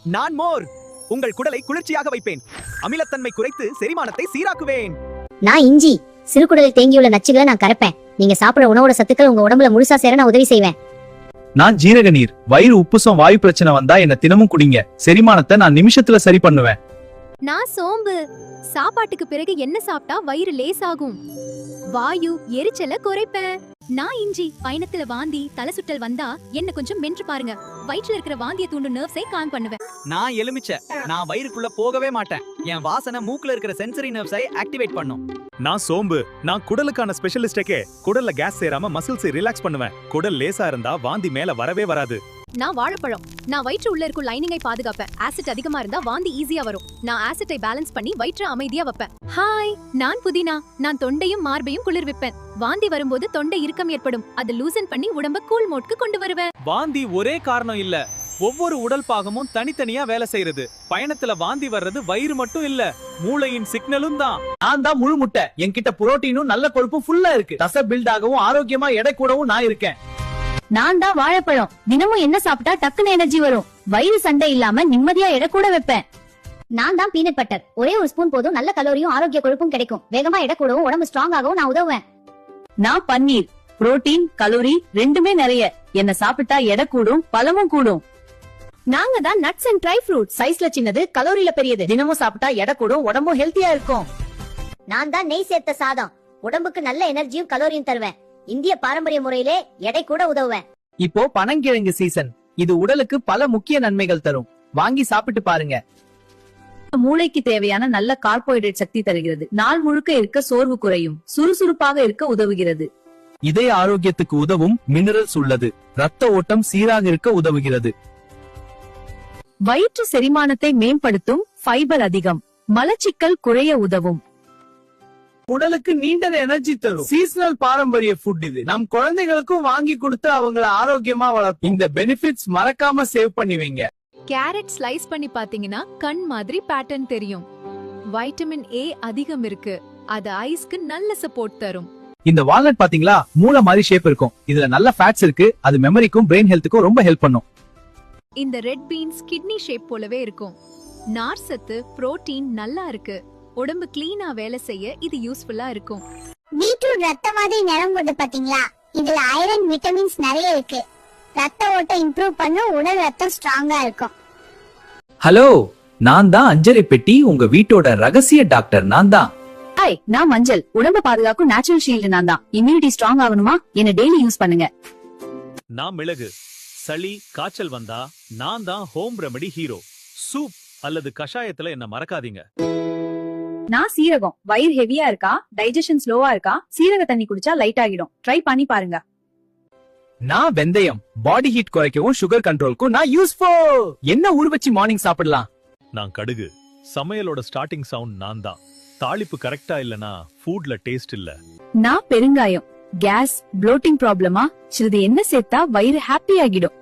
நான் மோர் உங்கள் குடலை குளிர்ச்சியாக வைப்பேன். அமிலத்தன்மை குறைத்து செரிமானத்தை சீராக்குவேன். நான் இஞ்சி சிறுகுடலில் தேங்கியுள்ள நச்சுகளை நான் கரைப்பேன். நீங்க சாப்பிடுற உணவோட சத்துக்கள் உங்க உடம்புல முழுசா சேர நான் உதவி செய்வேன். நான் ஜீரக நீர். வயிறு உப்புசம் வாயு பிரச்சனை வந்தா என்ன தினமும் குடிங்க. செரிமானத்தை நான் நிமிஷத்துல சரி பண்ணுவேன். நான் சோம்பு சாப்பாட்டுக்கு பிறகு என்ன சாப்பிட்டா வயிறு லேசாகும், வாயு எரிச்சல குறைப்பேன். நான் இஞ்சி பயணத்துல வாந்தி தலை சுற்றல் வந்தா என்ன கொஞ்சம் மென்று பாருங்க. வயிற்றுல இருக்கிற வாந்திய தூண்டும் நர்வ்ஸை காம் பண்ணுவேன். நான் எலுமிச்சை. நான் வயிறுக்குள்ள போகவே மாட்டேன். என் வாசனை மூக்குல இருக்கிற சென்சரி நர்வ்ஸை ஆக்டிவேட் பண்ணும். நான் சோம்பு. நான் குடலுக்கான ஸ்பெஷலிஸ்டே. குடல்ல கேஸ் சேராம மசில்ஸை ரிலாக்ஸ் பண்ணுவேன். குடல் லேசா இருந்தா வாந்தி மேல வரவே வராது. நான் வாழைப்பழம். நான் வயிற்று உள்ள இருக்கும் லைனிங்கை பாதுகாப்பேன். ஆசிட் அதிகமா இருந்தா வாந்தி ஈஸியா வரும். நான் ஆசிட்டை பேலன்ஸ் பண்ணி வயிற்று அமைதியா வைப்பேன். ஹாய், நான் புதினா. நான் தொண்டையும் மார்பையும் குளிர்விப்பேன். வாந்தி வரும்போது தொண்டை இறுக்கம் ஏற்படும். அதை லூசன் பண்ணி உடம்ப கூல் மோட்க்கு கொண்டு வருவேன். வாந்தி ஒரே காரணம் இல்ல, ஒவ்வொரு உடல் பாகமும் தனித்தனியா வேலை செய்யறது. பயணத்துல வாந்தி வர்றது வயிறு மட்டும் இல்ல, மூளையின் சிக்னலும் தான். நான் தான் முழு முட்டை. என்கிட்ட புரோட்டீனும் நல்ல கொழுப்பும் ஃபுல்லா இருக்கு. தசை பில்ட் ஆகவும் ஆரோக்கியமா எடை கூடவும் நான் இருக்கேன். நான் தான் வாழைப்பழம். தினமும் என்ன சாப்பிட்டா டக்குன்னு எனர்ஜி வரும். வயிறு சண்டை இல்லாம நிம்மதியா எடை கூட வைப்பேன். நான் தான் பீனட் பட்டர். ஒரே ஒரு ஸ்பூன் போதும், நல்ல கலோரியும் ஆரோக்கிய கொழுப்பும் கிடைக்கும். வேகமா எடை கூடவும் உடம்பு ஸ்ட்ராங் ஆகவும் நான் உதவுவேன். நான் பன்னீர். புரோட்டீன் கலோரி ரெண்டுமே நிறைய. என்ன சாப்பிட்டா எடை கூடும், பலமும் கூடும். நாங்க தான் நட்ஸ் அண்ட் ட்ரை ஃப்ரூட். சைஸ்ல சின்னது, கலோரியில பெரியது. தினமும் சாப்பிட்டா எடை கூடும், உடம்பும் ஹெல்த்தியா இருக்கும். நான் தான் நெய் சேர்த்த சாதம். உடம்புக்கு நல்ல எனர்ஜியும் கலோரியும் தருவேன். இந்திய பாரம்பரிய முறையிலே எடை கூட உதவுவேன். இப்போ பனங்கிழங்கு சீசன். இது உடலுக்கு பல முக்கிய நன்மைகள் தரும். வாங்கி சாப்பிட்டு பாருங்க. மூளைக்கு தேவையான நல்ல கார்போஹைட்ரேட் சக்தி தருகிறது. நாள் முழுக்க இருக்க சோர்வு குறையும். சுறுசுறுப்பாக இருக்க உதவுகிறது. இதய ஆரோக்கியத்துக்கு உதவும் மினரல்ஸ் உள்ளது. ரத்த ஓட்டம் சீராக இருக்க உதவுகிறது. வயிற்று செரிமானத்தை மேம்படுத்தும். ஃபைபர் அதிகம். மலச்சிக்கல் குறைய உதவும். உடலுக்கு நீண்ட எனர்ஜி தரும். சீசனல் பாரம்பரிய ஃபுட் இது. நம் குழந்தைகளுக்கும் வாங்கி கொடுத்து அவங்கள ஆரோக்கியமா வளர்ப்போம். இந்த பெனிஃபிட்ஸ் மறக்காம சேவ் பண்ணி வைங்க. கேரட் ஸ்லைஸ் பண்ணி பாத்தீங்கன்னா கண் மாதிரி பேட்டர்ன் தெரியும். வைட்டமின் ஏ அதிகம் இருக்கு. அது ஐஸ்க்கு நல்ல சப்போர்ட் தரும். இந்த வால்நட் பாத்தீங்களா, மூளை மாதிரி ஷேப் இருக்கும். இதுல நல்ல ஃபேட்ஸ் இருக்கு. அது மெமரிக்கும் பிரெயின் ஹெல்த்துக்கும் ரொம்ப ஹெல்ப் பண்ணும். இந்த ரெட் பீன்ஸ் கிட்னி ஷேப் போலவே இருக்கும். நார் சத்து புரோட்டீன் நல்லா இருக்கு. உடம்பு கிளீனா வேலை செய்ய இது யூஸ்ஃபுல்லா இருக்கும். பீட்ரூட் ரத்த மாதிரி நிறம் கொண்டு பாத்தீங்களா, இதுல ஐரன் விட்டமின்ஸ் நிறைய இருக்கு. ரத்த ஓட்டம் இம்ப்ரூவ் பண்ணும். உடல் ரத்தம் ஸ்ட்ராங்கா இருக்கும். ஹலோ, நான் தான் அஞ்சரை பெட்டி. உங்க வீட்டோட ரகசிய டாக்டர் நான் தான். ஹாய், நான் மஞ்சள். உடம்ப பாதுகாக்கும் நேச்சுரல் ஷீல்டு நான் தான். இம்யூனிட்டி ஸ்ட்ராங் ஆகணுமா, என்ன டெய்லி யூஸ் பண்ணுங்க. நான் மிளகு. சளி காய்ச்சல் வந்தா நான் தான் ஹோம் ரெமெடி ஹீரோ. சூப் அல்லது கஷாயத்துல என்ன மறக்காதீங்க. நான் சீரகம். வயிறு ஹெவியா இருக்கா, டைஜஷன் ஸ்லோவா இருக்கா, சீரக தண்ணி குடிச்சா லைட் ஆகிடும். ட்ரை பண்ணி பாருங்க. நான் வெந்தயம். பாடி ஹீட் குறைக்கவும் சுகர் கண்ட்ரோலுக்கும் நான் யூஸ்ஃபுல். என்ன ஊற வச்சு மார்னிங் சாப்பிடலாம். நான் கடுகு. சமையலோட ஸ்டார்டிங் சவுண்ட் நான் தான். தாளிப்பு கரெக்டா இல்லனா ஃபுட்ல டேஸ்ட் இல்ல. நான் பெருங்காயம். கேஸ் ப்ளோட்டிங் ப்ராப்ளமா, சிறிது என்ன சேர்த்தா வயிறு ஹாப்பி ஆகிடும்.